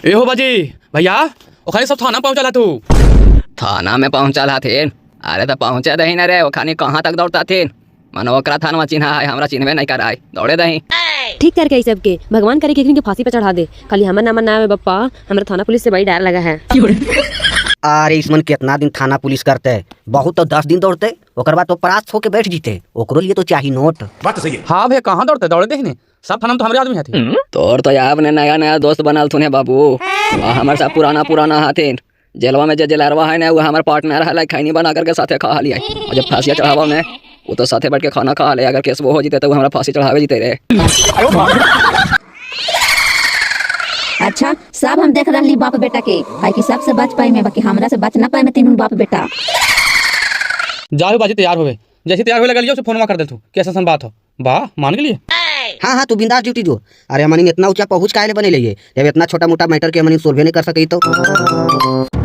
ए हो बाजी भैया ओखाने सब थाना पहुंचा ला तू। थाना में पहुंचा थे। अरे तो पहुंचे दही न रे, ओखानी कहाँ तक दौड़ता थे। मन ओकरा थाना चिन्हा है, हमरा चिन्हबे नहीं कर आए, दौड़े दही। ठीक करके सबके भगवान करे कि फांसी पे चढ़ा दे। खाली हमर नाम ना आवे बप्पा, हमरा थाना पुलिस से बड़ी डर लगा है। अरे इसमन कितना दिन थाना पुलिस करते, बहुत तो 10 दिन दौड़ते, ओकर बाद तो परास्त होके बैठ जीते। ओकरो लिए तो चाहिए नोट। बात सही है। हाँ भैया कहाँ दौड़ते, दौड़े दही ने सब थाना में तो हमारे आदमी है। तोर तो यार ने नया नया दोस्त बनल थुने बाबू, हमारे सब पुराना हाथिन। जेलवा में जो जेलरवा है ना, वो हमारे पार्टनर है, खैनी बना करके साथे खा लिया। और जब फांसी चढ़ावा में वो तो साथे बैठ के खाना खा ले। अगर केस वो हो जीते तो वो हमारा फांसी चढ़ावे जीते रे। अच्छा सब हम देख रही बाप बेटा के, है कि सबसे बच पाए में, बाकी हमरा से बच ना पाए में तीनों बाप बेटा। जाओ बाजी तैयार होवे, जैसे तैयार होए लगा उसे फोन कर दे तू, कैसा बात हो। वाह मान के लिए। हाँ तू बिंदास ड्यूटी दो। अरे हमनी इतना ऊंचा पहुंच काहे ले बने लिए, जब इतना छोटा मोटा मैटर के हमनी सोल्व नहीं कर सके तो।